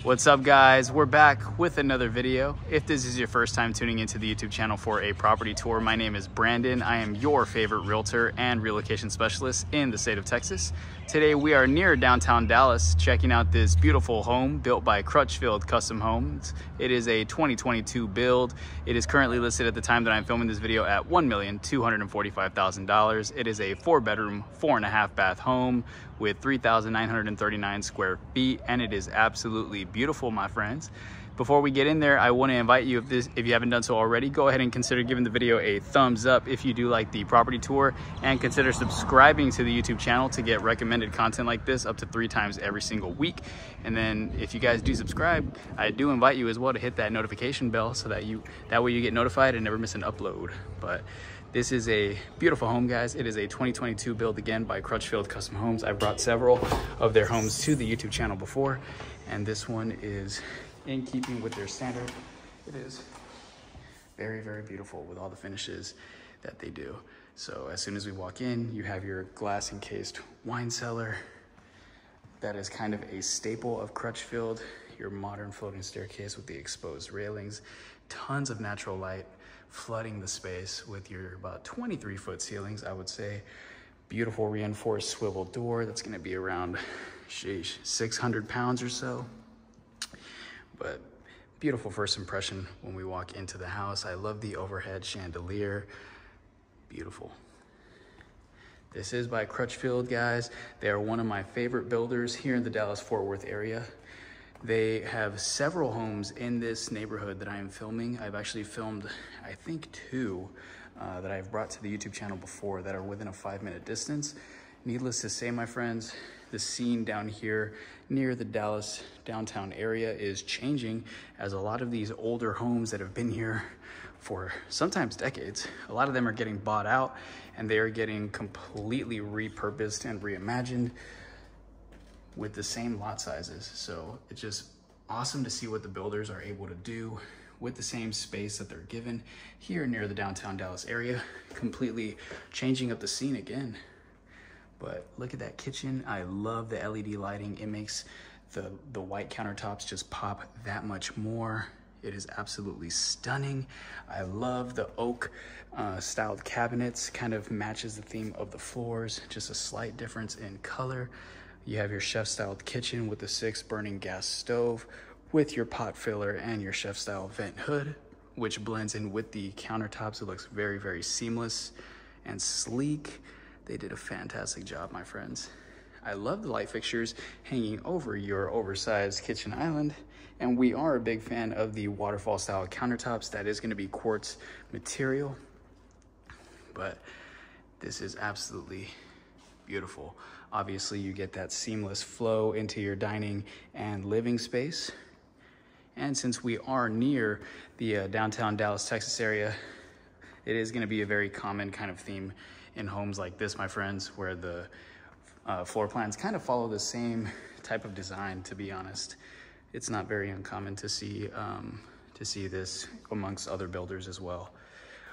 What's up, guys? We're back with another video. If this is your first time tuning into the YouTube channel for a property tour, my name is Brandon. I am your favorite realtor and relocation specialist in the state of Texas. Today we are near downtown Dallas, checking out this beautiful home built by Crutchfield Custom Homes. It is a 2022 build. It is currently listed at the time that I'm filming this video at $1,245,000. It is a 4-bedroom, 4.5 bath home with 3,939 square feet, and it is absolutely beautiful, my friends. Before we get in there, I want to invite you, if you haven't done so already, go ahead and consider giving the video a thumbs up if you do like the property tour, and consider subscribing to the YouTube channel to get recommended content like this up to 3 times every single week. And then if you guys do subscribe, I do invite you as well to hit that notification bell so that way you get notified and never miss an upload. But this is a beautiful home, guys. It is a 2022 build, again, by Crutchfield Custom Homes. I've brought several of their homes to the YouTube channel before, and this one is in keeping with their standard. It is very, very beautiful with all the finishes that they do. So as soon as we walk in, you have your glass encased wine cellar. That is kind of a staple of Crutchfield. Your modern floating staircase with the exposed railings, tons of natural light flooding the space with your about 23-foot ceilings, I would say. Beautiful reinforced swivel door that's gonna be around, 600 pounds or so. But beautiful first impression when we walk into the house. I love the overhead chandelier, beautiful. This is by Crutchfield, guys. They are one of my favorite builders here in the Dallas-Fort Worth area. They have several homes in this neighborhood that I am filming. I've actually filmed, I think, 2 that I've brought to the YouTube channel before that are within a 5-minute distance. Needless to say, my friends, the scene down here near the Dallas downtown area is changing, as a lot of these older homes that have been here for sometimes decades, a lot of them are getting bought out and they are getting completely repurposed and reimagined with the same lot sizes. So it's just awesome to see what the builders are able to do with the same space that they're given here near the downtown Dallas area, completely changing up the scene again. But look at that kitchen. I love the LED lighting. It makes the white countertops just pop that much more. It is absolutely stunning. I love the oak styled cabinets, kind of matches the theme of the floors, just a slight difference in color. You have your chef-styled kitchen with the 6 burning gas stove with your pot filler and your chef-style vent hood, which blends in with the countertops. It looks very, very seamless and sleek. They did a fantastic job, my friends. I love the light fixtures hanging over your oversized kitchen island, and we are a big fan of the waterfall-style countertops. That is going to be quartz material, but this is absolutely beautiful. Obviously, you get that seamless flow into your dining and living space. And since we are near the downtown Dallas, Texas area, it is going to be a very common kind of theme in homes like this, my friends, where the floor plans kind of follow the same type of design. To be honest, it's not very uncommon to see this amongst other builders as well.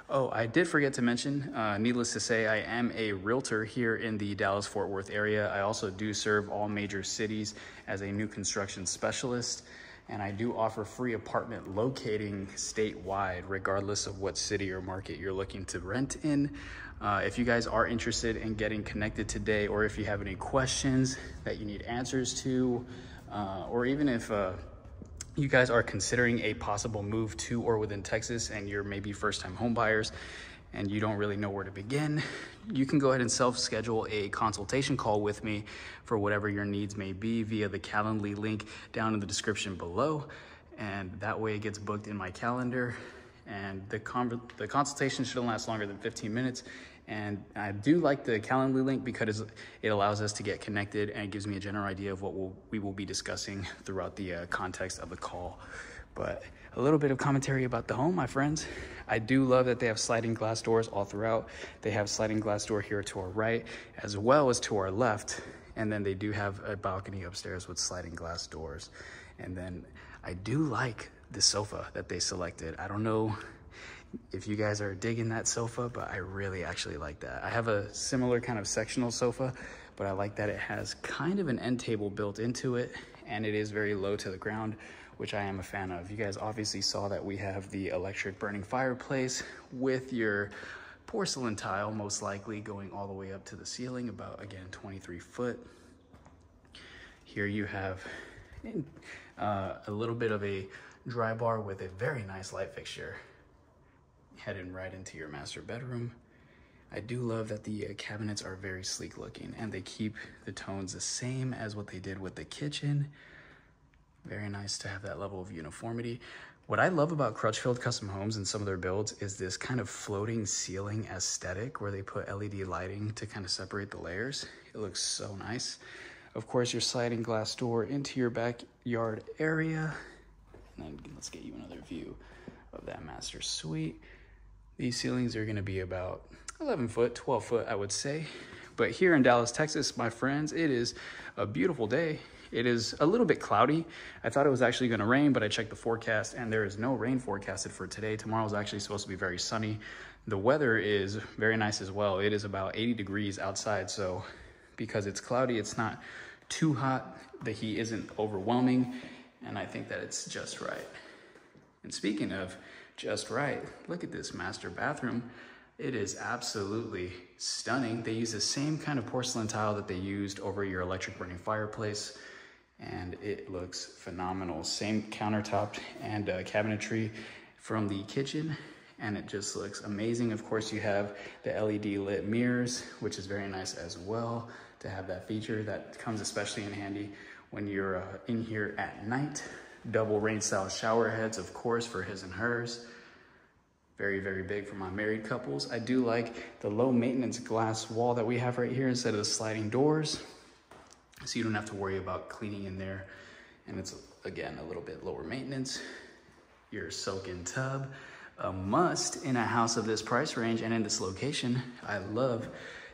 Oh, I did forget to mention, needless to say, I am a realtor here in the Dallas-Fort Worth area. I also do serve all major cities as a new construction specialist, and I do offer free apartment locating statewide, regardless of what city or market you're looking to rent in. If you guys are interested in getting connected today, or if you have any questions that you need answers to, or even if you guys are considering a possible move to or within Texas and you're maybe first-time home buyers and you don't really know where to begin, you can go ahead and self-schedule a consultation call with me for whatever your needs may be via the Calendly link down in the description below. And that way it gets booked in my calendar, and the consultation shouldn't last longer than 15 minutes. And I do like the Calendly link because it allows us to get connected, and it gives me a general idea of what we will be discussing throughout the context of the call. But a little bit of commentary about the home, my friends. I do love that they have sliding glass doors all throughout. They have sliding glass door here to our right as well as to our left. And then they do have a balcony upstairs with sliding glass doors. And then I do like the sofa that they selected. I don't know if you guys are digging that sofa, but I really actually like that. I have a similar kind of sectional sofa, but I like that it has kind of an end table built into it, and it is very low to the ground, which I am a fan of. You guys obviously saw that we have the electric burning fireplace with your porcelain tile, most likely going all the way up to the ceiling, about, again, 23 foot. Here you have a little bit of a dry bar with a very nice light fixture heading right into your master bedroom. I do love that the cabinets are very sleek looking and they keep the tones the same as what they did with the kitchen. Very nice to have that level of uniformity. What I love about Crutchfield Custom Homes and some of their builds is this kind of floating ceiling aesthetic where they put LED lighting to kind of separate the layers. It looks so nice. Of course, your sliding glass door into your backyard area. And then let's get you another view of that master suite. These ceilings are gonna be about 11 foot, 12 foot, I would say. But here in Dallas, Texas, my friends, it is a beautiful day. It is a little bit cloudy. I thought it was actually gonna rain, but I checked the forecast and there is no rain forecasted for today. Tomorrow is actually supposed to be very sunny. The weather is very nice as well. It is about 80 degrees outside, so because it's cloudy, it's not too hot. The heat isn't overwhelming, and I think that it's just right. And speaking of just right, look at this master bathroom. It is absolutely stunning. They use the same kind of porcelain tile that they used over your electric burning fireplace, and it looks phenomenal. Same countertop and cabinetry from the kitchen, and it just looks amazing. Of course, you have the LED lit mirrors, which is very nice as well to have that feature. That comes especially in handy when you're in here at night. Double rain style shower heads, of course, for his and hers. Very, very big for my married couples. I do like the low maintenance glass wall that we have right here instead of the sliding doors, so you don't have to worry about cleaning in there. And it's, again, a little bit lower maintenance. Your soak-in tub, a must in a house of this price range and in this location. I love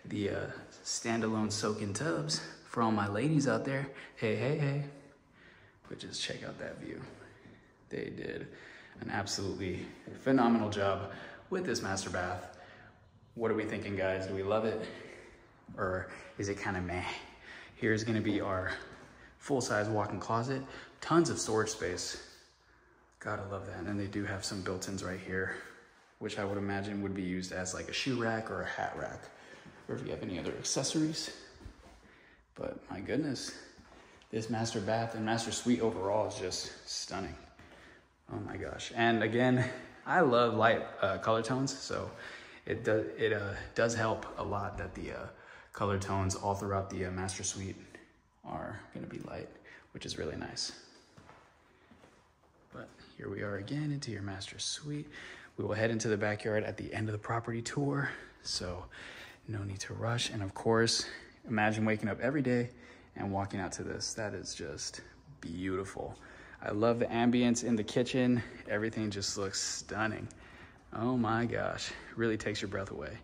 the standalone soak-in tubs for all my ladies out there. Hey, hey, hey. But just check out that view. They did an absolutely phenomenal job with this master bath. What are we thinking, guys? Do we love it? Or is it kind of meh? Here's gonna be our full-size walk-in closet. Tons of storage space. Gotta love that. And then they do have some built-ins right here, which I would imagine would be used as like a shoe rack or a hat rack, or if you have any other accessories. But my goodness, this master bath and master suite overall is just stunning. Oh my gosh. And again, I love light color tones, so it does help a lot that the color tones all throughout the master suite are gonna be light, which is really nice. But here we are again into your master suite. We will head into the backyard at the end of the property tour, so no need to rush. And of course, imagine waking up every day and walking out to this. That is just beautiful. I love the ambience in the kitchen. Everything just looks stunning. Oh my gosh, really takes your breath away.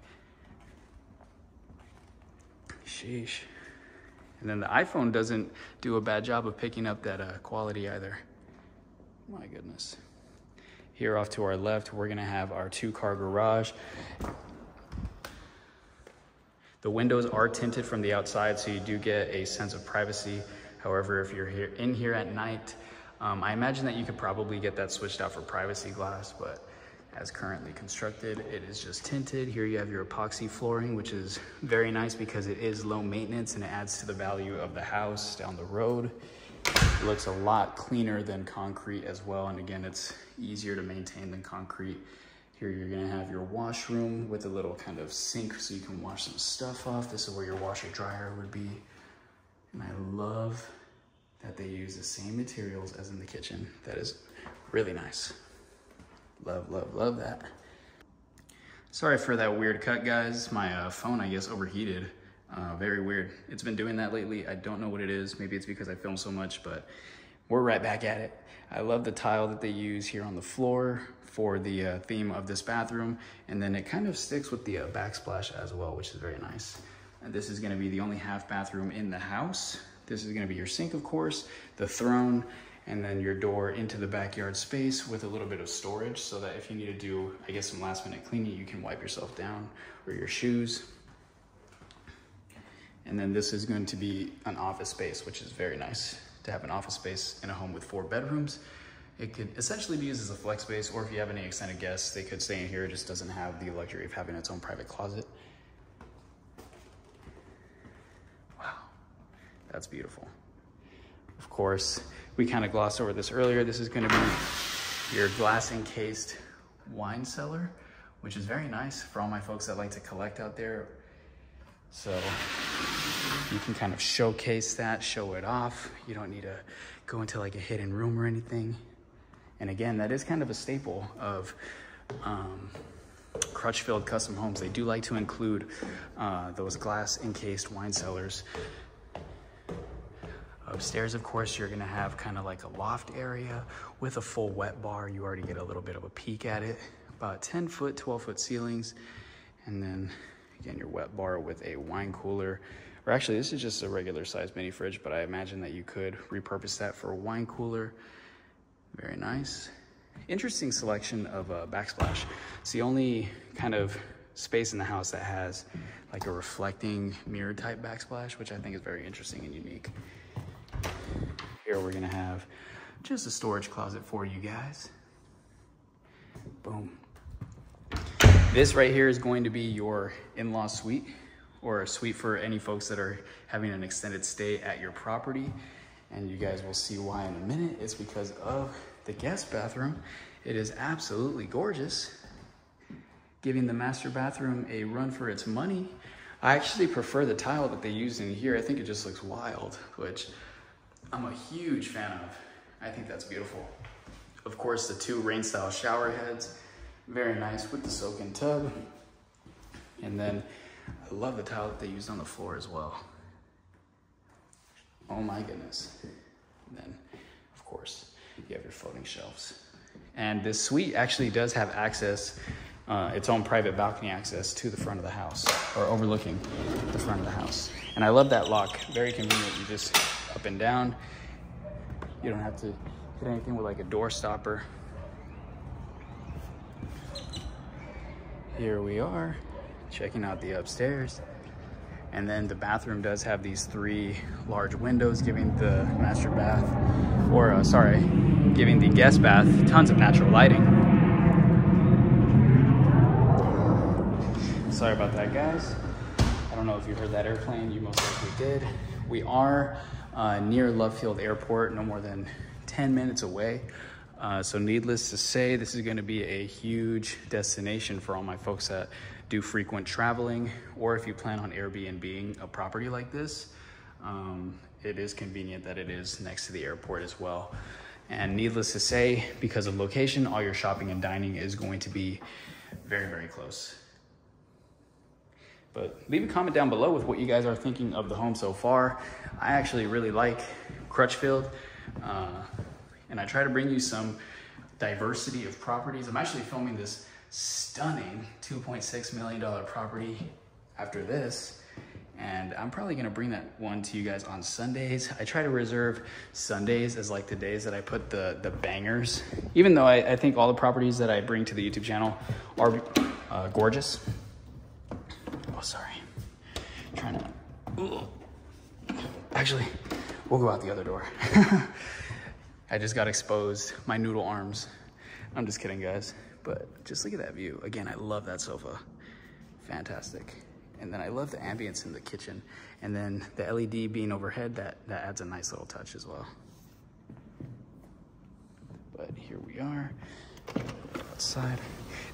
Sheesh. And then the iPhone doesn't do a bad job of picking up that quality either. My goodness. Here off to our left, we're gonna have our 2-car garage. The windows are tinted from the outside, so you do get a sense of privacy. However, if you're in here at night, I imagine that you could probably get that switched out for privacy glass, but as currently constructed, it is just tinted. Here you have your epoxy flooring, which is very nice because it is low maintenance and it adds to the value of the house down the road. It looks a lot cleaner than concrete as well, and again, it's easier to maintain than concrete. Here you're gonna have your washroom with a little kind of sink so you can wash some stuff off. This is where your washer dryer would be. And I love that they use the same materials as in the kitchen. That is really nice. Love, love, love that. Sorry for that weird cut, guys. My phone, I guess, overheated. Very weird. It's been doing that lately. I don't know what it is. Maybe it's because I film so much, but we're right back at it. I love the tile that they use here on the floor for the theme of this bathroom. And then it kind of sticks with the backsplash as well, which is very nice. And this is gonna be the only half bathroom in the house. This is gonna be your sink, of course, the throne, and then your door into the backyard space with a little bit of storage so that if you need to do, I guess, some last minute cleaning, you can wipe yourself down or your shoes. And then this is going to be an office space, which is very nice to to have an office space in a home with 4 bedrooms. It could essentially be used as a flex space, or if you have any extended guests, they could stay in here. It just doesn't have the luxury of having its own private closet. Wow, that's beautiful. Of course, we kind of glossed over this earlier. This is going to be your glass encased wine cellar, which is very nice for all my folks that like to collect out there. So you can kind of showcase that, show it off. You don't need to go into like a hidden room or anything. And again, that is kind of a staple of Crutchfield custom homes. They do like to include those glass encased wine cellars. Upstairs, of course, you're gonna have kind of like a loft area with a full wet bar. You already get a little bit of a peek at it. About 10-foot, 12-foot ceilings. And then again, your wet bar with a wine cooler. Or actually, this is just a regular size mini fridge, but I imagine that you could repurpose that for a wine cooler. Very nice. Interesting selection of backsplash. It's the only kind of space in the house that has like a reflecting mirror type backsplash, which I think is very interesting and unique. Here we're gonna have just a storage closet for you guys. Boom. This right here is going to be your in-law suite, or a suite for any folks that are having an extended stay at your property. And you guys will see why in a minute. It's because of the guest bathroom. It is absolutely gorgeous, giving the master bathroom a run for its money. I actually prefer the tile that they use in here. I think it just looks wild, which I'm a huge fan of. I think that's beautiful. Of course, the 2 rain style shower heads, very nice with the soak-in tub. And then I love the tile that they used on the floor as well. Oh my goodness. And then, of course, you have your floating shelves. And this suite actually does have access, its own private balcony access to the front of the house, or overlooking the front of the house. And I love that lock, very convenient. You just up and down. You don't have to hit anything with like a door stopper. Here we are, checking out the upstairs. And then the bathroom does have these 3 large windows, giving the master bath, or giving the guest bath tons of natural lighting. Sorry about that, guys. I don't know if you heard that airplane. You most likely did. We are near Love Field Airport, no more than 10 minutes away. So needless to say, this is gonna be a huge destination for all my folks that do frequent traveling, or if you plan on Airbnb-ing a property like this, it is convenient that it is next to the airport as well. And needless to say, because of location, all your shopping and dining is going to be very, very close. But leave a comment down below with what you guys are thinking of the home so far. I actually really like Crutchfield, and I try to bring you some diversity of properties. I'm actually filming this stunning $2.6 million property after this, and I'm probably gonna bring that one to you guys on Sundays. I try to reserve Sundays as like the days that I put the bangers, even though I think all the properties that I bring to the YouTube channel are gorgeous. Oh, sorry, trying to, actually, we'll go out the other door. I just got exposed, my noodle arms. I'm just kidding, guys. But just look at that view. Again, I love that sofa. Fantastic. And then I love the ambience in the kitchen. And then the LED being overhead, that adds a nice little touch as well. But here we are, outside.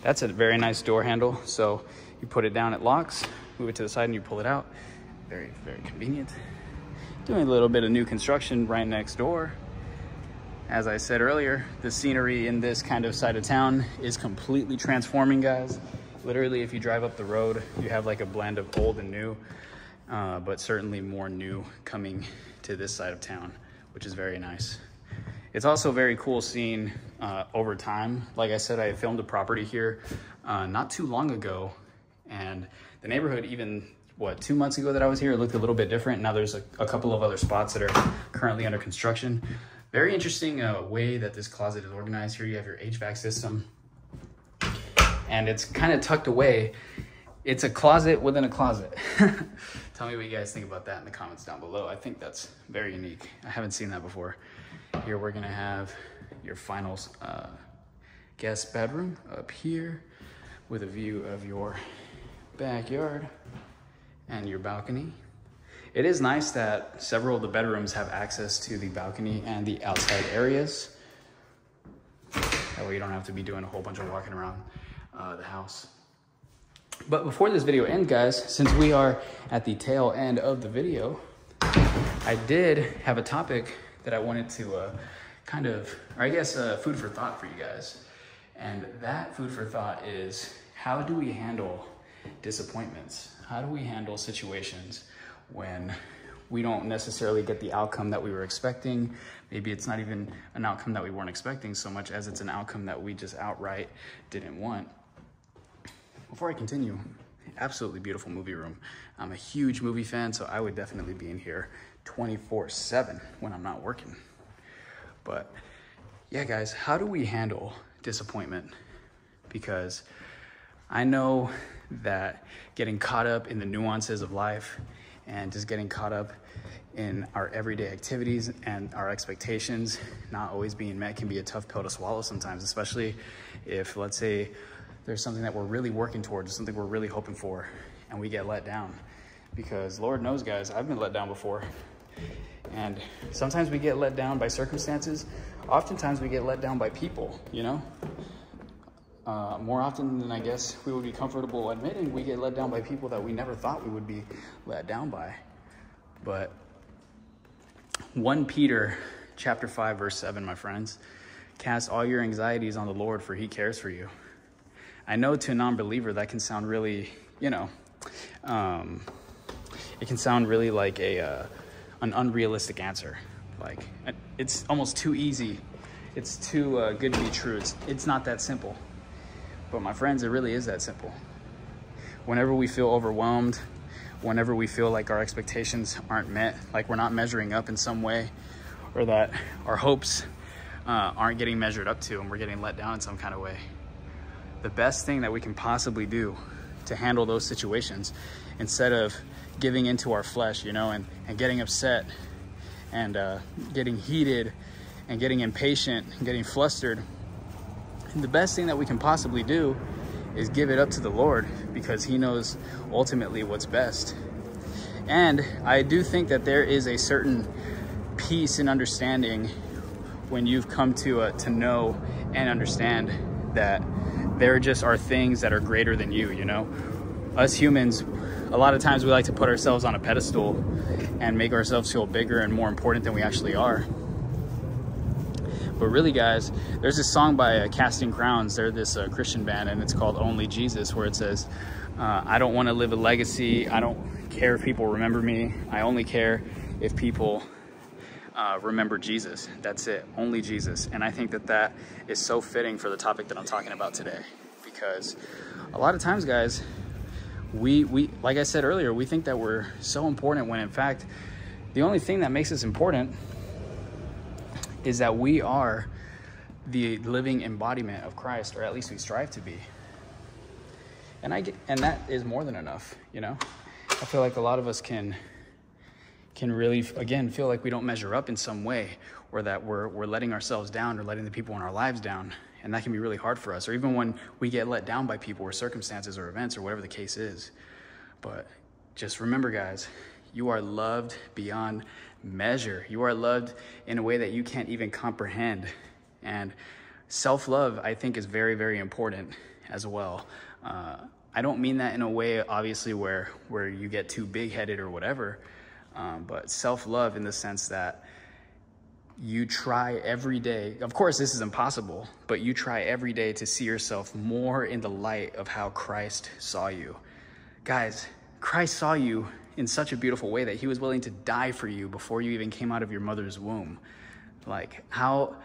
That's a very nice door handle. So you put it down, it locks, move it to the side and you pull it out. Very, very convenient. Doing a little bit of new construction right next door. As I said earlier, the scenery in this kind of side of town is completely transforming, guys. Literally, if you drive up the road, you have like a blend of old and new, but certainly more new coming to this side of town, which is very nice. It's also very cool seeing over time. Like I said, I filmed a property here not too long ago, and the neighborhood, even what, 2 months ago that I was here, it looked a little bit different. Now there's a couple of other spots that are currently under construction. Very interesting way that this closet is organized. Here you have your HVAC system, and it's kind of tucked away It's a closet within a closet. Tell me what you guys think about that in the comments down below. I think that's very unique. I haven't seen that before. Here we're gonna have your final guest bedroom up here with a view of your backyard and your balcony. It is nice that several of the bedrooms have access to the balcony and the outside areas. That way you don't have to be doing a whole bunch of walking around the house. But before this video ends, guys, since we are at the tail end of the video, I did have a topic that I wanted to food for thought for you guys. And that food for thought is, how do we handle disappointments? How do we handle situations when we don't necessarily get the outcome that we were expecting? Maybe it's not even an outcome that we weren't expecting so much as it's an outcome that we just outright didn't want. Before I continue, absolutely beautiful movie room. I'm a huge movie fan, so I would definitely be in here 24/7 when I'm not working. But yeah, guys, how do we handle disappointment? Because I know that getting caught up in the nuances of life and just getting caught up in our everyday activities and our expectations not always being met can be a tough pill to swallow sometimes, especially if, let's say, there's something that we're really working towards, something we're really hoping for, and we get let down. Because Lord knows, guys, I've been let down before. And sometimes we get let down by circumstances. Oftentimes we get let down by people, you know? More often than I guess we would be comfortable admitting, we get let down by people that we never thought we would be let down by. But 1 Peter chapter 5, verse 7, my friends, cast all your anxieties on the Lord, for he cares for you. I know to a non-believer that can sound really, it can sound really like an unrealistic answer. Like, it's almost too easy. It's too good to be true. It's not that simple. But my friends, it really is that simple. Whenever we feel overwhelmed, whenever we feel like our expectations aren't met, like we're not measuring up in some way, or that our hopes aren't getting measured up to and we're getting let down in some kind of way, the best thing that we can possibly do to handle those situations, instead of giving into our flesh, and getting upset and getting heated and getting impatient and getting flustered, the best thing that we can possibly do is give it up to the Lord, because he knows ultimately what's best. And I do think that there is a certain peace and understanding when you've come to know and understand that there just are things that are greater than you, Us humans, a lot of times we like to put ourselves on a pedestal and make ourselves feel bigger and more important than we actually are. But really, guys, there's this song by Casting Crowns. They're this Christian band, and it's called Only Jesus, where it says, I don't want to live a legacy. I don't care if people remember me. I only care if people remember Jesus. That's it, only Jesus. And I think that that is so fitting for the topic that I'm talking about today, because a lot of times, guys, we like I said earlier, we think that we're so important, when in fact the only thing that makes us important is that we are the living embodiment of Christ, or at least we strive to be. And that is more than enough, I feel like a lot of us can really, again, feel like we don't measure up in some way, or that we're letting ourselves down or letting the people in our lives down. And that can be really hard for us, or even when we get let down by people or circumstances or events or whatever the case is. But just remember, guys, you are loved beyond measure. You are loved in a way that you can't even comprehend. And self-love, I think, is very, very important as well. I don't mean that in a way, obviously, where you get too big-headed or whatever, but self-love in the sense that you try every day. Of course, this is impossible, but you try every day to see yourself more in the light of how Christ saw you. Guys, Christ saw you in such a beautiful way that he was willing to die for you before you even came out of your mother's womb. Like, how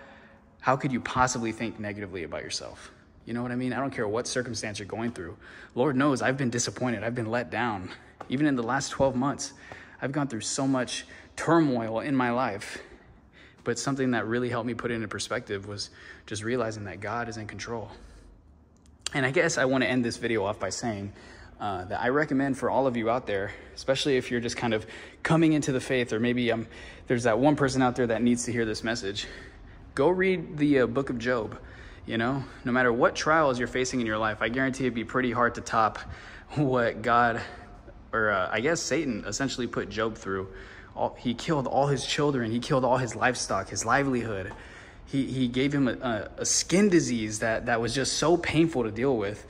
could you possibly think negatively about yourself? You know what I mean? I don't care what circumstance you're going through. Lord knows I've been disappointed. I've been let down. Even in the last 12 months, I've gone through so much turmoil in my life. But something that really helped me put it into perspective was just realizing that God is in control. And I guess I want to end this video off by saying, that I recommend for all of you out there, especially if you're just kind of coming into the faith, or maybe there's that one person out there that needs to hear this message. Go read the book of Job. You know, no matter what trials you're facing in your life, I guarantee it'd be pretty hard to top what God, or I guess Satan, essentially put Job through. He killed all his children. He killed all his livestock, his livelihood. He gave him a skin disease that was just so painful to deal with.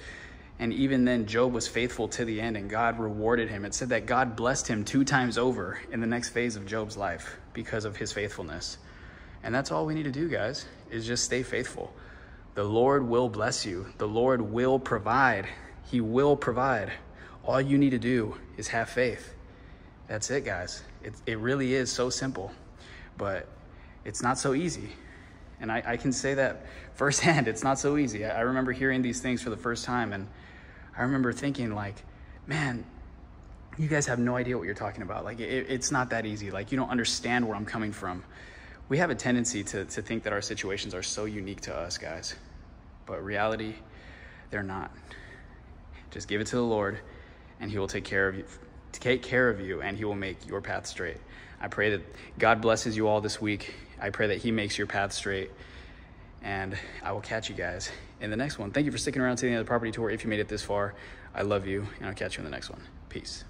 And even then, Job was faithful to the end, and God rewarded him. It said that God blessed him 2 times over in the next phase of Job's life because of his faithfulness. And that's all we need to do, guys, is just stay faithful. The Lord will bless you. The Lord will provide. He will provide. All you need to do is have faith. That's it, guys. It really is so simple, but it's not so easy. And I can say that firsthand, it's not so easy. I remember hearing these things for the first time, and I remember thinking like, man, you guys have no idea what you're talking about. Like, it's not that easy. Like, you don't understand where I'm coming from. We have a tendency to think that our situations are so unique to us, guys. But reality, they're not. Just give it to the Lord, and he will take care of you, and he will make your path straight. I pray that God blesses you all this week. I pray that he makes your path straight, and I will catch you guys in the next one. Thank you for sticking around to the end of the property tour. If you made it this far, I love you, and I'll catch you in the next one. Peace.